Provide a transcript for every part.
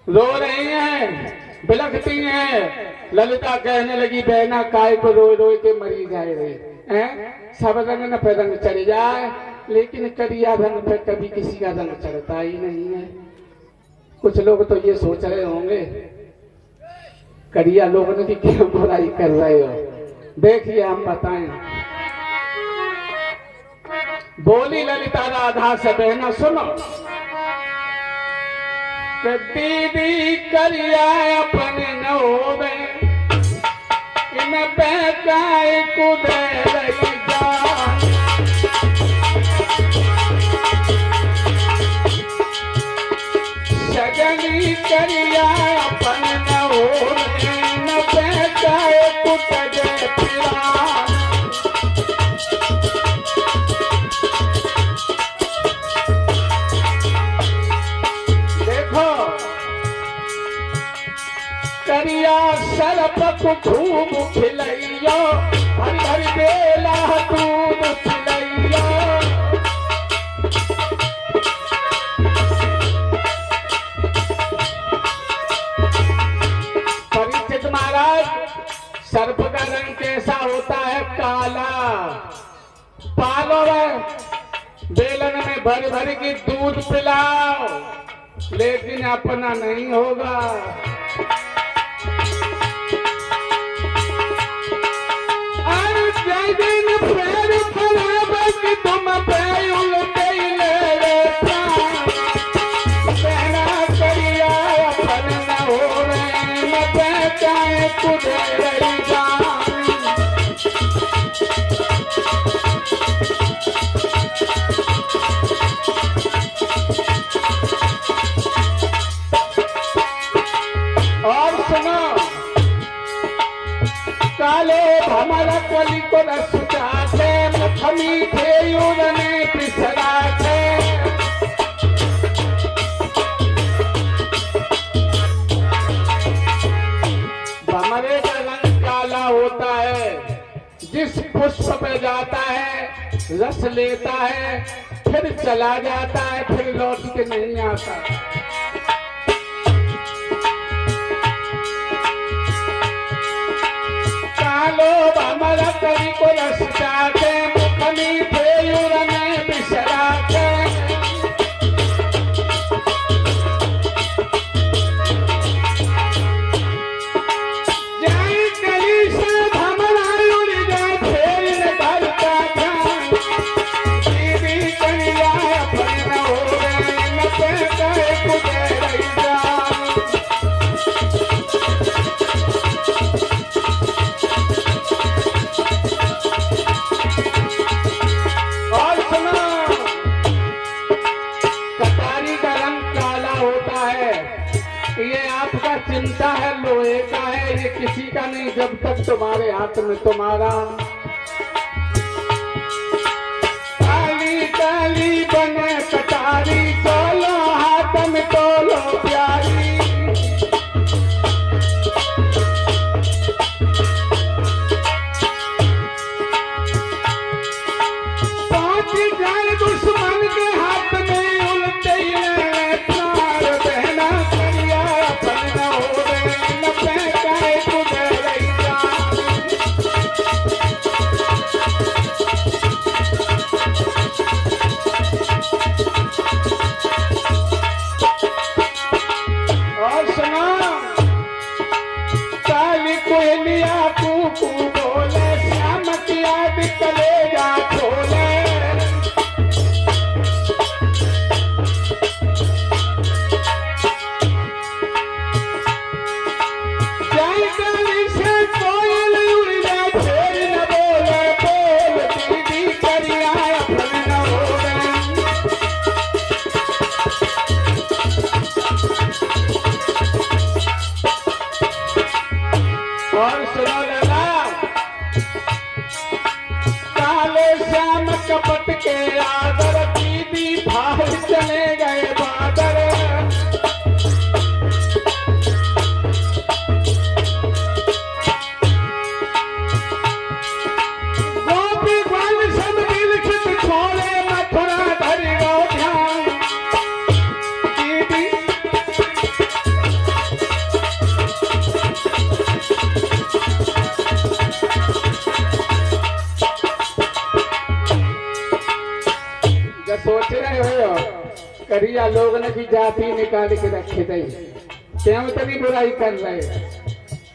रो रही हैं, बिलखती हैं। ललिता कहने लगी बहना काय को रो रो के मरी जाए रे हैं। सब रंग न पे रंग चढ़ जाए, लेकिन करिया रंग पे कभी किसी का रंग चढ़ता ही नहीं है। कुछ लोग तो ये सोच रहे होंगे करिया लोगों की क्यों बुराई कर रहे हो। देखिए हम बताएं। बोली ललिता राधा से बहना सुनो, दीदी करिया अपने न होवे, इन पैकाए कुदे लगी जान। सजनी करिया अपने न होवे, इन पैकाए कुदे पिरान। करिया सरप खूब खिलैया, हर हर बेला दूध पिलैया। परीक्षित महाराज, सर्प का रंग कैसा होता है? काला। पालो बेलन में भर भर के दूध पिलाओ, लेकिन अपना नहीं होगा। तुम पे उल्टे ले कहना करिया अपन न हो मैं पहचाए तुझे रही जान। और सुनो, काले भमरा कली को रस चाहते, मुखमी थे उड़ने पिछड़ाते। भमरे का रंग काला होता है। जिस पुष्प पे जाता है, रस लेता है, फिर चला जाता है, फिर लौट के नहीं आता। कालो भमरा कली को रस चाहते, मुखमी थे उड़ने बिसराते। जाई कली से भमरा उड़ गए, फिर घर का ध्यान। दीदी करिया अपन न हो गए, न पे गए कुदे रही जान। ये आपका चिंता है, लोहे का है, ये किसी का नहीं जब तक तुम्हारे हाथ में तुम्हारा। काली काली बने कटारी, तोलो हाथ में तोलो प्यारी। पहुंच जाए दुश्मन के हाथ में, उल्टे प्राण बहना करिया अपन न हो, न पे तुझे रही जान। करिया लोग ने की जाति निकाल के रखे थे, क्यों इतनी बुराई कर रहे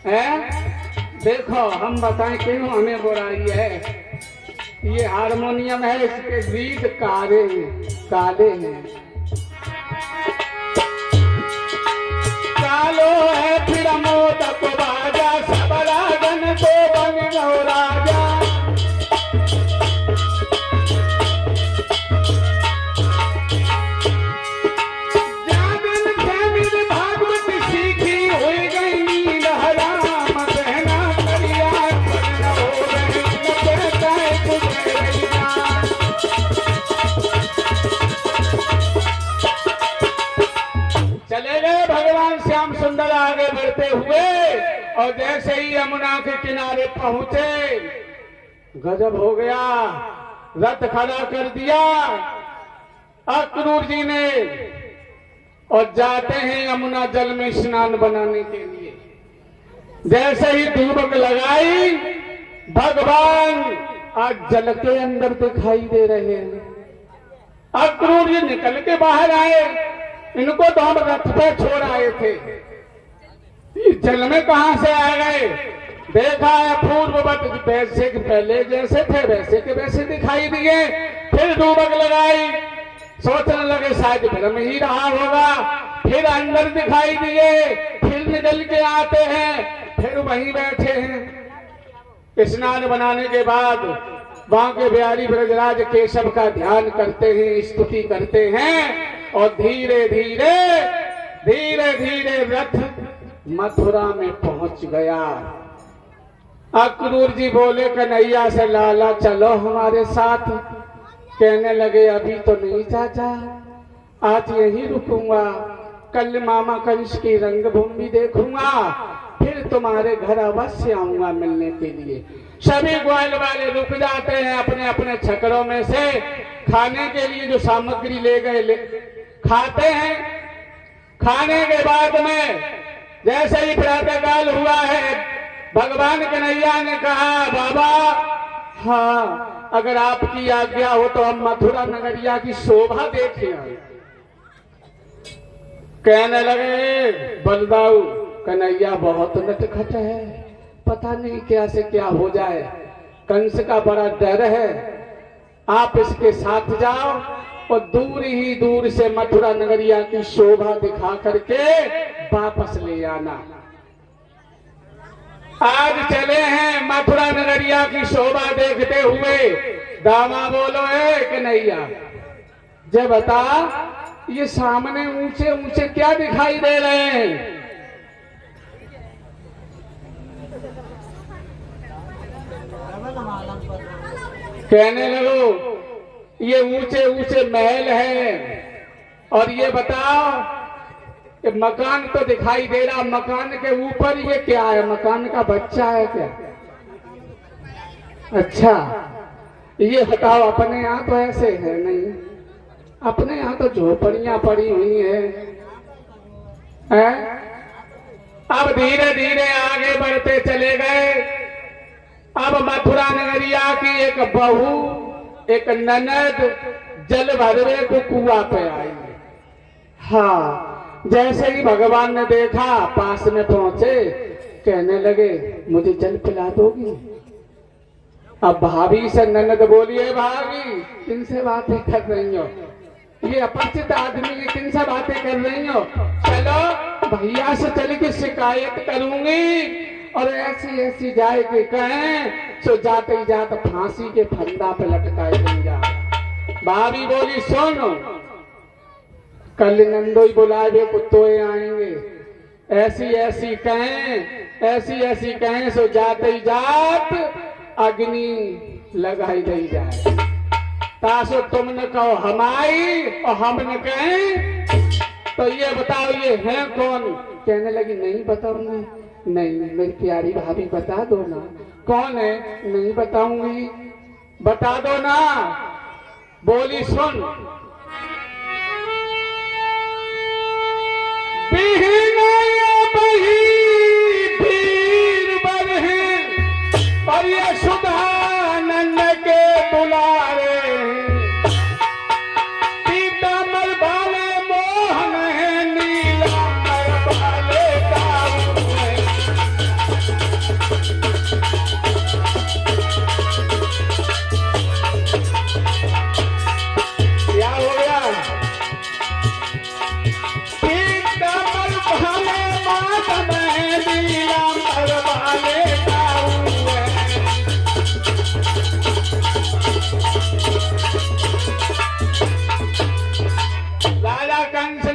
हैं? देखो हम बताएं क्यों हमें बुराई है। ये हारमोनियम है, इसके रीड काले हैं, कालो है फिर मोदक बाजा, सब रागन को बन गो राजा। चले गए भगवान श्याम सुंदर आगे बढ़ते हुए, और जैसे ही यमुना के किनारे पहुंचे, गजब हो गया, रथ खड़ा कर दिया अक्रूर जी ने, और जाते हैं यमुना जल में स्नान बनाने के लिए। जैसे ही डूबक लगाई, भगवान आज जल के अंदर दिखाई दे रहे हैं। अक्रूर जी निकल के बाहर आए, इनको तो हम रथ पे छोड़ आए थे, जल में कहां से आ गए? देखा है पूर्ववत वैसे के पहले जैसे थे वैसे के वैसे दिखाई दिए। फिर डूबक लगाई, सोचने लगे शायद भ्रम ही रहा होगा। फिर अंदर दिखाई दिए, फिर निकल के आते हैं, फिर वहीं बैठे हैं। स्नान बनाने के बाद वहां के बिहारी ब्रजराज केशव का ध्यान करते हैं, स्तुति करते हैं, और धीरे धीरे रथ मथुरा में पहुंच गया। अक्रूर जी बोले कन्हैया से, लाला चलो हमारे साथ। कहने लगे अभी तो नहीं चाचा, आज यहीं रुकूंगा, कल मामा कंस की रंगभूमि देखूंगा, फिर तुम्हारे घर अवश्य आऊंगा मिलने के लिए। सभी ग्वाल वाले रुक जाते हैं, अपने अपने छकड़ों में से खाने के लिए जो सामग्री ले गए खाते हैं। खाने के बाद में जैसे ही प्रातःकाल हुआ है, भगवान कन्हैया ने कहा बाबा हाँ, अगर आपकी आज्ञा हो तो हम मथुरा नगरिया की शोभा देखें। कहने लगे बलदाऊ कन्हैया बहुत नटखट है, पता नहीं क्या से क्या हो जाए, कंस का बड़ा डर है, आप इसके साथ जाओ और दूर ही दूर से मथुरा नगरिया की शोभा दिखा करके वापस ले आना। आज चले हैं मथुरा नगरिया की शोभा देखते हुए। दामा बोलो है कन्हैया, जब बता ये सामने ऊंचे ऊंचे क्या दिखाई दे रहे हैं? कहने लगो ये ऊंचे ऊंचे महल है, और ये बताओ कि मकान तो दिखाई दे रहा, मकान के ऊपर ये क्या है? मकान का बच्चा है क्या? अच्छा ये बताओ, अपने यहाँ तो ऐसे है नहीं, अपने यहाँ तो झोपड़ियां पड़ी हुई हैं। अब धीरे धीरे आगे बढ़ते चले गए। अब मथुरा नगरिया की एक बहू, एक ननद जल भरवे को कुआं पे आई। हाँ, जैसे ही भगवान ने देखा, पास में पहुंचे, कहने लगे मुझे जल पिला दोगी? अब भाभी से ननद बोली है भाभी किनसे बातें कर रही हो? ये अपरिचित आदमी है, किनसे बातें कर रही हो? चलो भैया से चल के शिकायत करूंगी, और ऐसी ऐसी जाए कि कहें तो जाते ही जाते फांसी के फंदा पे लटकाए देंगे। भाभी बोली सुनो, कल नंदोई बुलावे कुत्तोए आएंगे, ऐसी ऐसी कहें सो जाते ही जात अग्नि लगाई दी जाए। तासो तुमने कहो हमारी और हमने कहें, तो ये बताओ ये है कौन? कहने लगी नहीं बताऊंगी। नहीं मेरी प्यारी भाभी बता दो ना, कौन है? नहीं बताऊंगी। बता दो ना। बोली सुन, और ये सुधानंद के दुलारे पीताम्बर वाले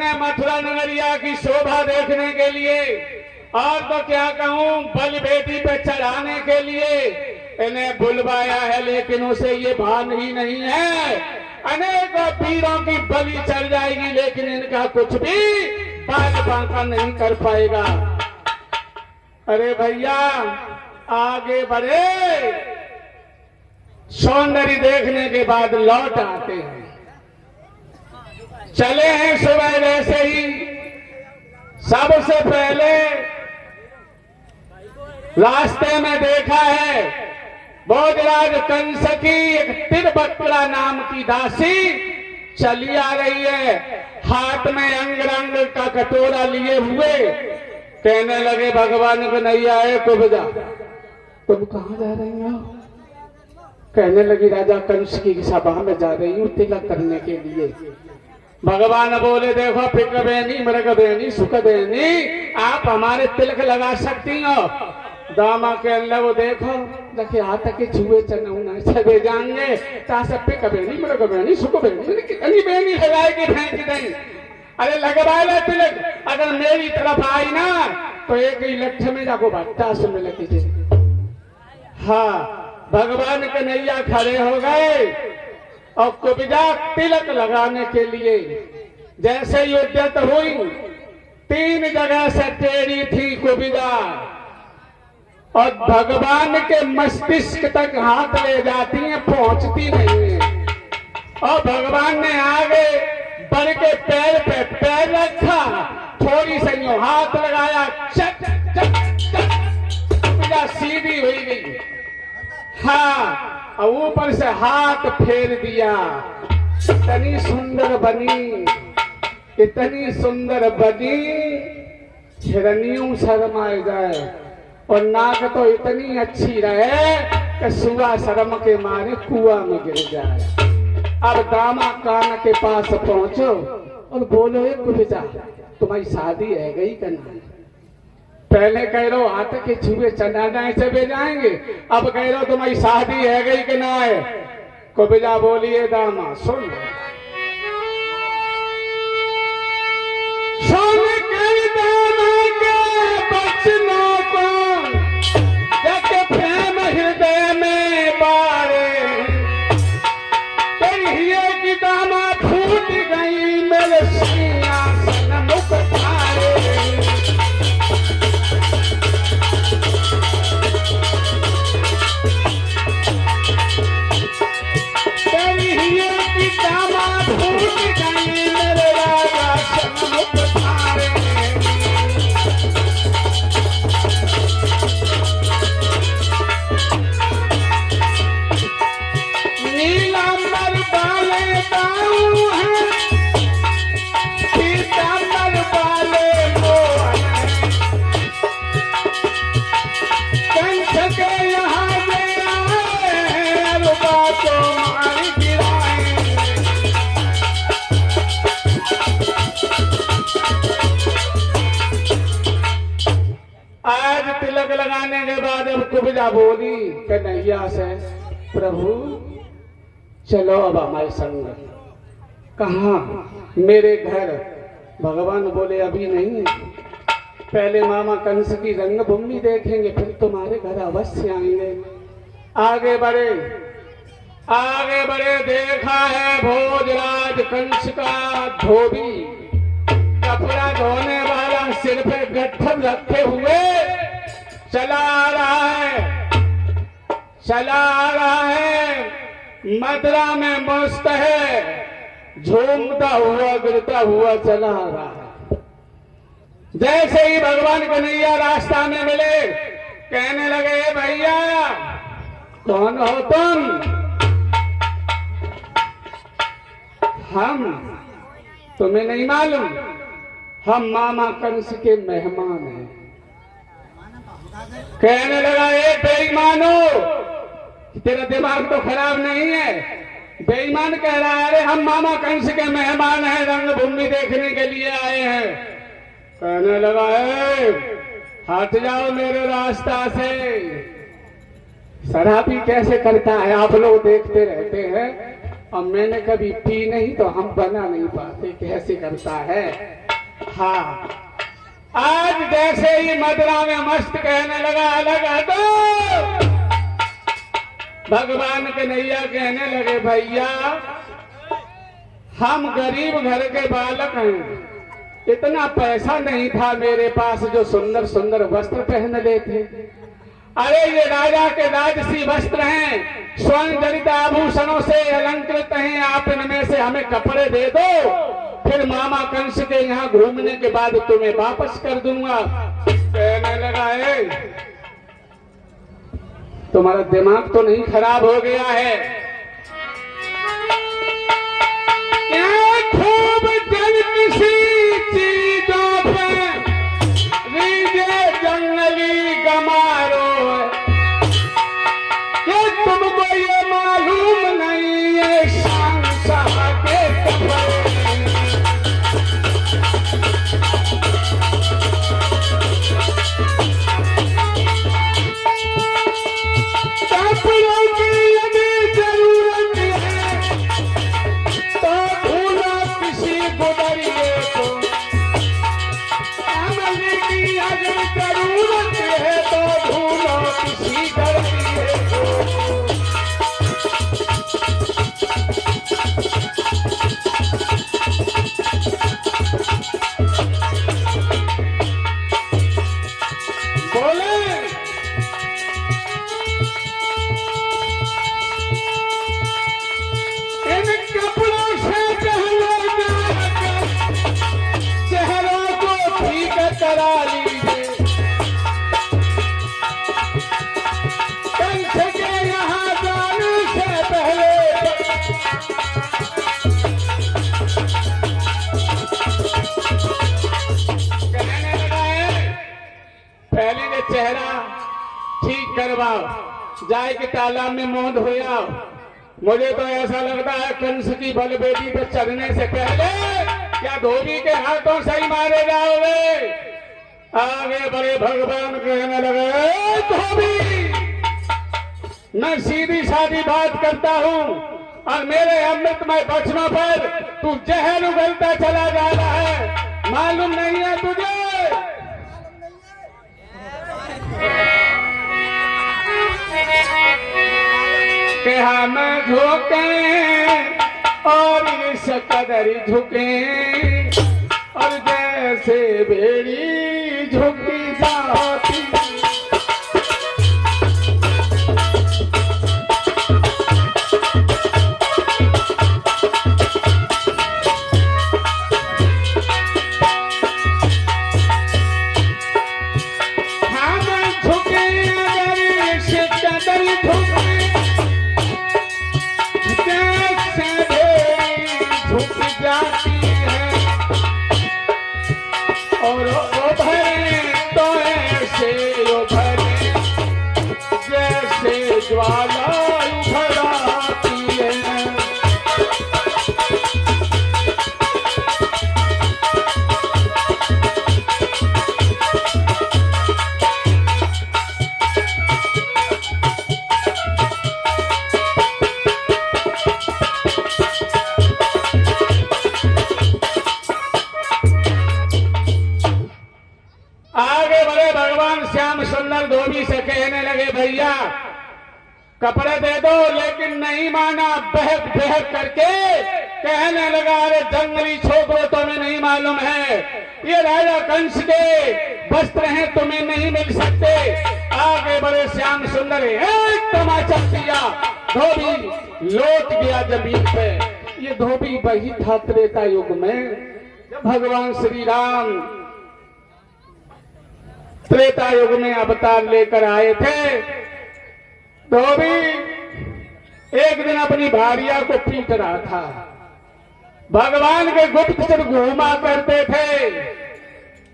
हैं मथुरा नगरिया की शोभा देखने के लिए, और तो क्या कहूं, बलि बेटी पे चढ़ाने के लिए इन्हें बुलवाया है, लेकिन उसे ये भान ही नहीं है। अनेकों वीरों की बलि चढ़ जाएगी, लेकिन इनका कुछ भी बाल बांका नहीं कर पाएगा। अरे भैया आगे बढ़े, सौंदर्य देखने के बाद लौट आते हैं। चले हैं सुबह जैसे ही, सबसे पहले रास्ते में देखा है भोजराज कंस की एक तिरबक्रा नाम की दासी चली आ रही है, हाथ में अंग रंग का कटोरा लिए हुए। कहने लगे भगवान कन्हैया है कुब्जा, तुम कहाँ जा रही हो? कहने लगी राजा कंस की सभा में जा रही हूँ तिलक करने के लिए। भगवान बोले देखो फिक्र बेनी मृग बेनी सुख बेनी, आप हमारे तिलक लगा सकती हो। दामा के अंदर वो देखो देखे हाथ के छुए चना सगे जाएंगे तासे पिक बेनी मृग बेनी सुख बेनी, कितनी बेनी लगाएगी फेंक देंगे। अरे लगवा ले तिलक, अगर मेरी तरफ आई ना तो एक ही लठ में जाको भट्टा से मिल कीजिए। हाँ, भगवान कन्हैया खड़े हो गए और कुब्जा तिलक लगाने के लिए जैसे युद्धत हुई, 3 जगह से टेढ़ी थी कुब्जा और भगवान के मस्तिष्क तक हाथ ले जाती है, पहुंचती नहीं है। और भगवान ने आगे बढ़ के पैर पे पैर रखा, थोड़ी सी हाथ लगाया, चक चक चक कुब्जा सीधी हुई गई। हाँ, और ऊपर से हाथ फेर दिया। इतनी सुंदर बनी, इतनी सुंदर बनी, हिरनियों शर्माए जाए। और नाक तो इतनी अच्छी रहे कि सुआ शर्म के मारे कुआं में गिर जाए। अब दामा कान के पास पहुंचो और बोलो ये कुब्जा तुम्हारी शादी है गई कि नहीं? पहले कह रहे हो हाथ के छुए चंडाना चबे जाएंगे, अब कह रहे हो तुम्हारी शादी है गई कि ना है? कुब्जा बोलिए दामा सुन सुन के दामा के बचनों को जग प्रेम हृदय में बारे, कहिए कि दामा फूट गई मेरे सिंहासन मुख थारे। कहिए कि दामा फूट गई मेरे राजा सन्मुख थारे। नीलांबर वाले दाऊ हैं, पीतांबर वाले मोहन हैं, कंस के यहाँ से आए हैं, अरुबा को मार गिराए। आज तिलक लगाने के बाद अब कुब्जा बोली कन्हैया से, प्रभु चलो अब हमारे संग। कहाँ? मेरे घर। भगवान बोले अभी नहीं, पहले मामा कंस की रंगभूमि देखेंगे, फिर तुम्हारे घर अवश्य आएंगे। आगे बढ़े, आगे बढ़े, देखा है भोजराज कंस का धोबी कपड़ा धोने वाला सिर पे गट्ठर रखे हुए चला आ रहा है, चला आ रहा है, मथुरा में मस्त है, झूमता हुआ गिरता हुआ चला आ रहा है। जैसे ही भगवान कन्हैया रास्ता में मिले, कहने लगे भैया कौन हो तुम? हम तुम्हें नहीं मालूम, हम मामा कंस के मेहमान हैं। कहने लगा ये बेईमानो, तेरा दिमाग तो खराब नहीं है? बेईमान कह रहा है अरे हम मामा कंस के मेहमान हैं, रंगभूमि देखने के लिए आए हैं। कहने लगा हट जाओ मेरे रास्ता से। शराबी कैसे करता है आप लोग देखते रहते हैं। और मैंने कभी पी नहीं तो हम बना नहीं पाते कैसे करता है। हाँ, आज जैसे ही मदरा में मस्त कहने लगा तो भगवान के नैया कहने लगे, भैया हम गरीब घर के बालक हैं, इतना पैसा नहीं था मेरे पास जो सुंदर सुंदर वस्त्र पहन लेते। अरे ये राजा के राजसी वस्त्र हैं, स्वर्ण जनित आभूषणों से अलंकृत हैं, आप इनमें से हमें कपड़े दे दो, फिर मामा कंस के यहाँ घूमने के बाद तुम्हें वापस कर दूंगा। कहने लगा, तुम्हारा दिमाग तो नहीं खराब हो गया है? खूब जन किसी चीजों पे रीजे जंगली गमारो, ये तुमको ये मालूम नहीं है शहंशाह के कपड़े। कपड़ों की यदि जरूरत है तो ढूंढो किसी गुदरिए को, अमल की अगर जरूरत है तो ढूंढो किसी गुदरिए को। बोले इन कपड़ों से पहले जाकर चेहरों को ठीक करा लीजिए, कंस के यहाँ जाने से पहले। कहने लगा है, पहले के चेहरा ठीक करवाओ, जाए के तालाब में मोद हो आओ। मुझे तो ऐसा लगता है कंस की बलबेटी पे चढ़ने से पहले क्या धोबी के हाथों से ही मारे जाओगे। आगे बड़े भगवान कहने लगे, धोबी मैं सीधी सादी बात करता हूँ और मेरे अमृतमय बचनों पर तू जहर उगलता चला जा रहा है, मालूम नहीं है तुझे? कि हम झुके और इस कदर झुके और जैसे भेड़ी झुकी जाती। और उभरे तो ऐसे उभरे जैसे ज्वाला उभराती है। आगे बढ़े भगवान श्याम सुंदर धोबी से कहने लगे, भैया कपड़े दे दो, लेकिन नहीं माना। बहक बहक करके कहने लगा, अरे जंगली छोकरो तुम्हें नहीं मालूम है, ये राजा कंस के वस्त्र हैं, तुम्हें नहीं मिल सकते। आगे बढ़े श्याम सुंदर एक तमाचा किया, धोबी लौट गया जमीन पे। ये धोबी वही था त्रेता युग में, जब भगवान श्री राम त्रेता युग में अवतार लेकर आए थे। धोबी एक दिन अपनी भार्या को पीट रहा था। भगवान के गुप्तचर घूमा करते थे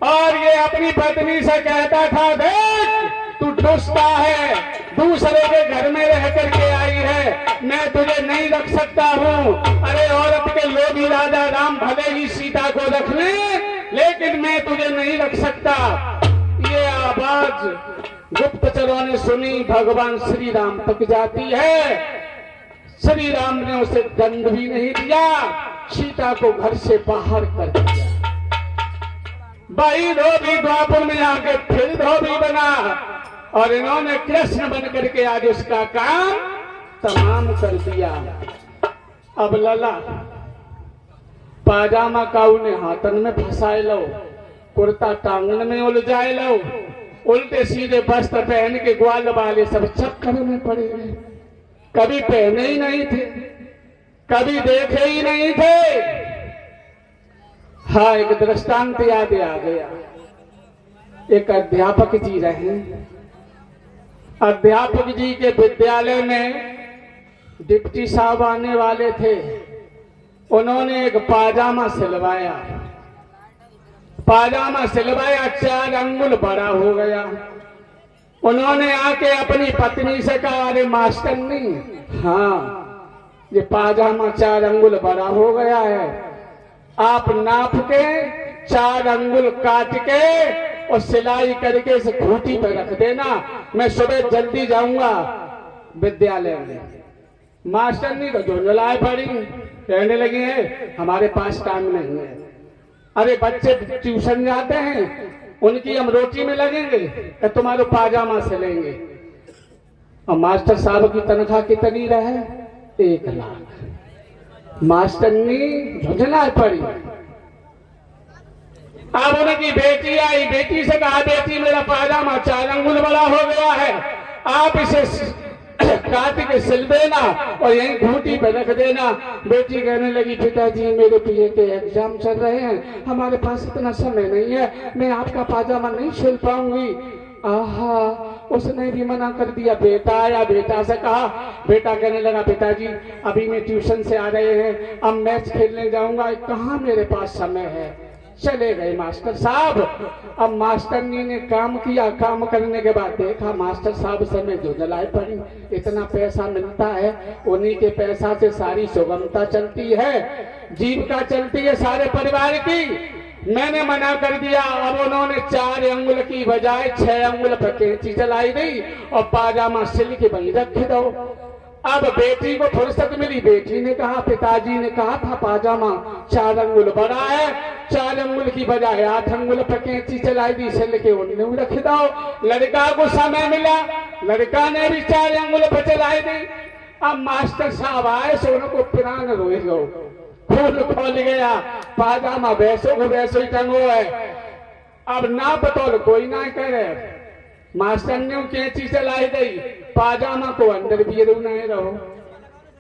और ये अपनी पत्नी से कहता था, देख तू दुष्टा है, दूसरे के घर में रह करके आई है, मैं तुझे नहीं रख सकता हूँ। अरे औरत के लोभी राजा राम भले ही सीता को रख ले, लेकिन मैं तुझे नहीं रख सकता। ये आवाज गुप्तचरों ने सुनी, भगवान श्री राम तक जाती है। श्री राम ने उसे दंड भी नहीं दिया, सीता को घर से बाहर कर दिया। भाई धोबी द्वापर में आके फिर धोबी बना और इन्होंने कृष्ण बन करके आज उसका काम तमाम कर दिया। अब लला पाजामा काऊ ने हाथन में फंसाए लो, कुर्ता टांगन में उलझाए लो, उल्टे सीधे वस्त्र पहन के ग्वाल वाले सब चक्कर में पड़े गए। कभी पहने ही नहीं थे, कभी देखे ही नहीं थे। हाँ, एक दृष्टांत याद आ गया। एक अध्यापक जी रहे, अध्यापक जी के विद्यालय में डिप्टी साहब आने वाले थे। उन्होंने एक पाजामा सिलवाया, पाजामा सिलवाया, 4 अंगुल बड़ा हो गया। उन्होंने आके अपनी पत्नी से कहा, अरे मास्टरनी, हाँ ये पाजामा 4 अंगुल बड़ा हो गया है, आप नाप के 4 अंगुल काट के और सिलाई करके इस खूंटी पर रख देना, मैं सुबह जल्दी जाऊंगा विद्यालय में। मास्टरनी तो झुंझलाए पड़ी, कहने लगी है हमारे पास टाइम नहीं है। अरे बच्चे ट्यूशन जाते हैं, उनकी हम रोटी में लगेंगे या तुम्हारे पाजामा सिलेंगे। और मास्टर साहब की तनख्वाह कितनी रहे? 1 लाख। मास्टरनी झुंझलाए पड़ी। अब उनकी बेटी आई, बेटी से कहा, बेटी मेरा पाजामा 4 अंगुल बड़ा हो गया है, आप इसे काट के सिल देना और यहीं घूंटी पे रख देना। बेटी कहने लगी, पिताजी मेरे पीए के एग्जाम चल रहे हैं, हमारे पास इतना समय नहीं है, मैं आपका पाजामा नहीं सिल पाऊंगी। आहा, उसने भी मना कर दिया। बेटा आया, बेटा से कहा, बेटा कहने लगा, पिताजी अभी मैं ट्यूशन से आ रहे हैं, अब मैच खेलने जाऊंगा, कहाँ मेरे पास समय है। चले गए मास्टर साहब। अब मास्टरनी ने काम किया, काम करने के बाद देखा मास्टर साहब समय झुंझलाए पड़ी। इतना पैसा मिलता है, उन्हीं के पैसा से सारी सुगमता चलती है, जीविका चलती है सारे परिवार की। मैंने मना कर दिया। अब उन्होंने 4 अंगुल की बजाय 6 अंगुल पर कैंची चलाई दी और पाजामा सिल के वहीं रख दो। अब बेटी को फुर्सत मिली, बेटी ने कहा, पिताजी ने कहा था पाजामा 4 अंगुल बड़ा है, 4 अंगुल की बजाय 8 अंगुल पर कैंची चलाई दी, सिल के उन्हें रख दो। लड़का को समय मिला, लड़का ने भी 4 अंगुल पर चलाई दी। अब मास्टर साहब आए, सोनों को प्राण रोए गो, खून खोल गया, पाजामा वैसो को वैसो ही टंगो है। अब ना बतौल कोई ना करे, मास्टर ने कैंची चलाई गई, पाजामा को अंदर भी नहीं रहो।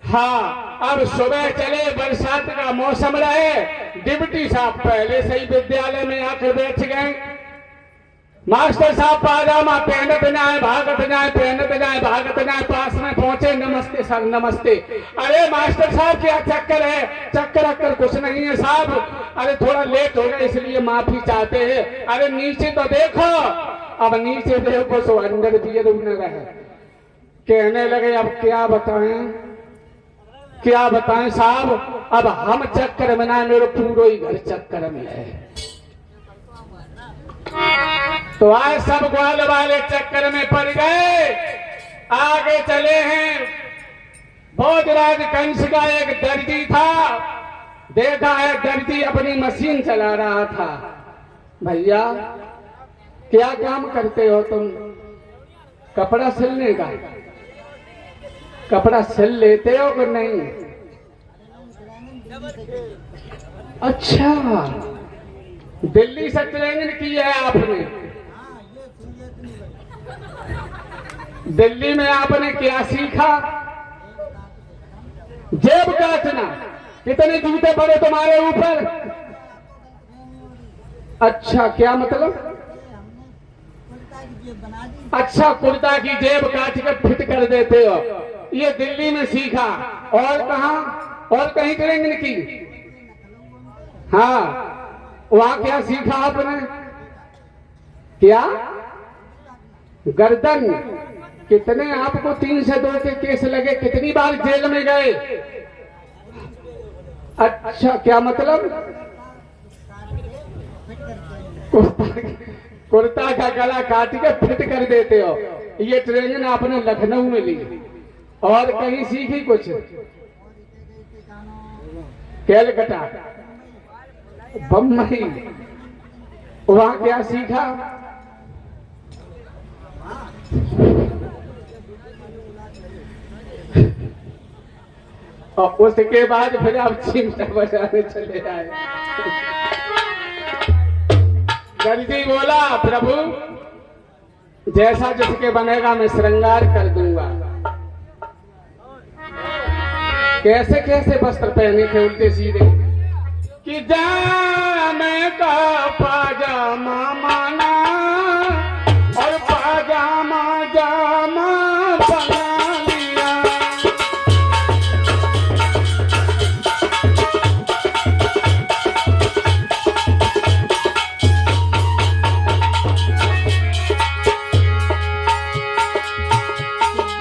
हाँ, अब सुबह चले, बरसात का मौसम रहे, डिप्टी साहब पहले से ही विद्यालय में आकर बैठ गए। मास्टर साहब पाजामा पहनत जाए, भागत जाए, पहनत जाए, भागत जाए, पास में पहुंचे, नमस्ते सर नमस्ते। अरे मास्टर साहब क्या चक्कर है? चक्कर अक्कर कुछ नहीं है साहब, अरे थोड़ा लेट हो गया इसलिए माफी चाहते हैं। अरे नीचे तो देखो। अब नीचे देखो तो अंदर भी न रहे। कहने लगे, अब क्या बताएं, क्या बताएं साहब, अब हम चक्कर में ना, मेरे पूरा ही घर चक्कर में है। तो आज सब ग्वाल वाले चक्कर में पड़ गए। आगे चले हैं। भोजराज कंस का एक दर्जी था, देखा है दर्जी अपनी मशीन चला रहा था। भैया क्या काम करते हो तुम? कपड़ा सिलने का। कपड़ा सिल लेते हो कि नहीं? अच्छा, दिल्ली से ट्रेनिंग की है आपने? दिल्ली में आपने क्या सीखा? जेब काटना। कितने जूते पड़े तुम्हारे ऊपर? अच्छा, क्या मतलब? अच्छा, कुर्ता की जेब काट कर फिट कर देते हो, ये दिल्ली में सीखा। और कहां? और कहीं ट्रेनिंग की? हाँ, वहां क्या सीखा आपने? क्या? गर्दन। कितने आपको 3 से 2 के केस लगे? कितनी बार जेल में गए? अच्छा, क्या मतलब? कुर्ता का गला काट के फिट कर देते हो। ये ट्रेनिंग आपने लखनऊ में ली और कहीं सीखी कुछ? कैलकटा, बम्बई, वहां क्या सीखा? और उसके बाद फिर आप चिमटा बजाने चले आए। दर्जी बोला, प्रभु जैसा जिसके बनेगा मैं श्रृंगार कर दूंगा। कैसे कैसे वस्त्र पहने थे उल्टे सीधे, कि जामे का पाजामा माना और पाजामा जामा बना लिया।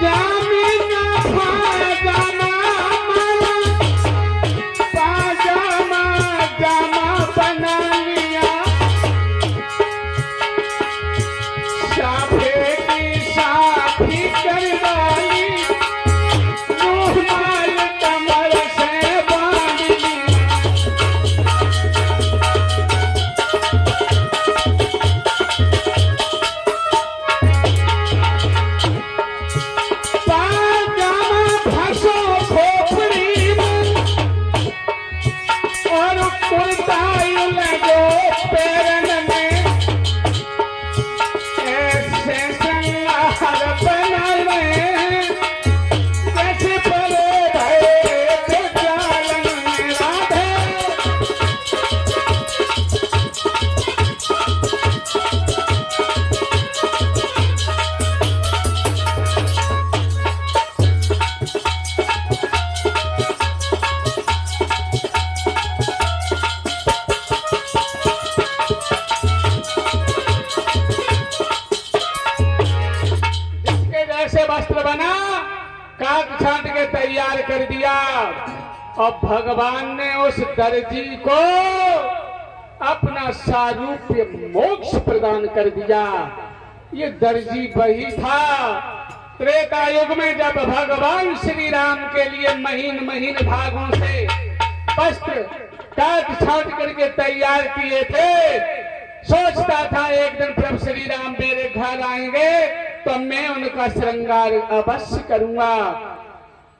जामे का पाजामा बना लिया, साफे की साथी करवाई, रूमाल कमर से बांध लिया। पाजामा फंसो खोपड़ी में और कुर्ता लगो पैरन में, ऐसे श्रृंगार बना रहे जैसे पले भये थे जालन में राधे। वस्त्र बना, काट छाट के तैयार कर दिया। और भगवान ने उस दर्जी को अपना सारूप्य मोक्ष प्रदान कर दिया। ये दर्जी वही था त्रेता युग में जब भगवान श्री राम के लिए महीन महीन धागों से वस्त्र काट छाट करके तैयार किए थे। सोचता था एक दिन प्रभु श्री राम मेरे घर आएंगे तो मैं उनका श्रृंगार अवश्य करूंगा।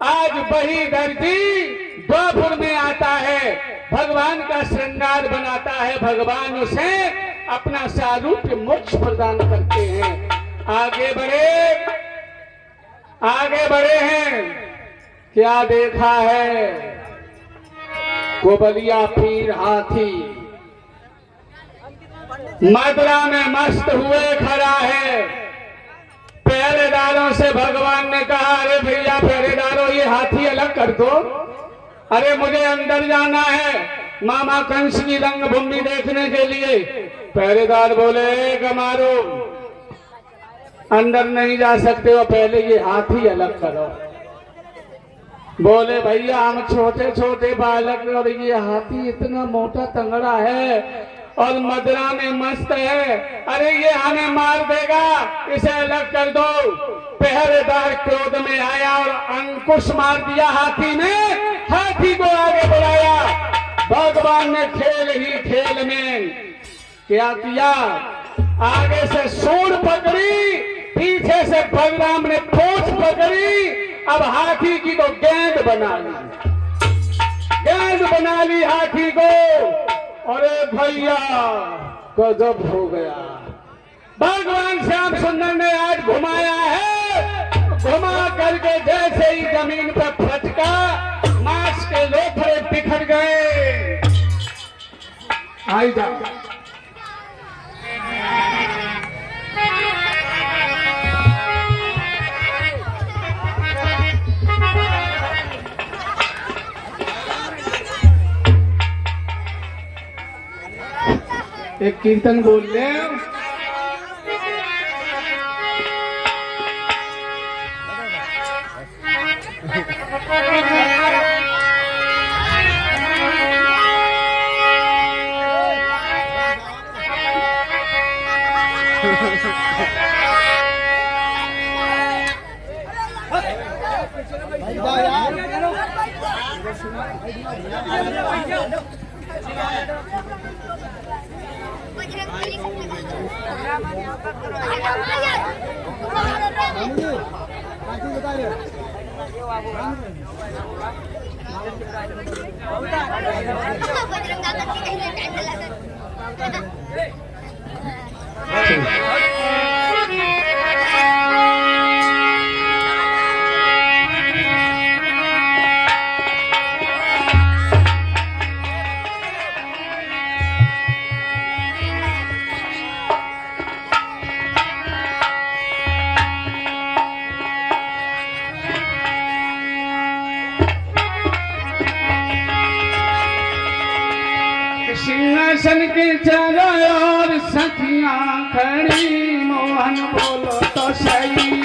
आज वही दर्जी द्वापुर में आता है, भगवान का श्रृंगार बनाता है, भगवान उसे अपना सारूप्य मोक्ष प्रदान करते हैं। आगे बढ़े हैं, क्या देखा है? गोबलिया पीर हाथी मदरा में मस्त हुए खड़ा है। पहरेदारों से भगवान ने कहा, अरे भैया पहरेदारों ये हाथी अलग कर दो, अरे मुझे अंदर जाना है मामा कंस की रंगभूमि देखने के लिए। पहरेदार बोले, गमारो अंदर नहीं जा सकते हो, पहले ये हाथी अलग करो। बोले भैया हम छोटे छोटे बालक और ये हाथी इतना मोटा तंगड़ा है और मदरा में मस्त है, अरे ये हमें मार देगा, इसे अलग कर दो। पहरेदार क्रोध में आया और अंकुश मार दिया हाथी ने, हाथी को आगे बढ़ाया। भगवान ने खेल ही खेल में क्या किया? आगे से सूंड पकड़ी, पीछे से बलराम ने पूंछ पकड़ी, अब हाथी की तो गेंद बना ली हाथी को। अरे भैया गजब हो गया। भगवान श्याम सुंदर ने आज घुमाया है, घुमा करके जैसे ही जमीन पर फटका, मांस के लोथड़े बिखर गए। आई जा एक कीर्तन बोल ले। सिंहासन के चारों ओर सखियां खड़ी मोहन बोलो तो सही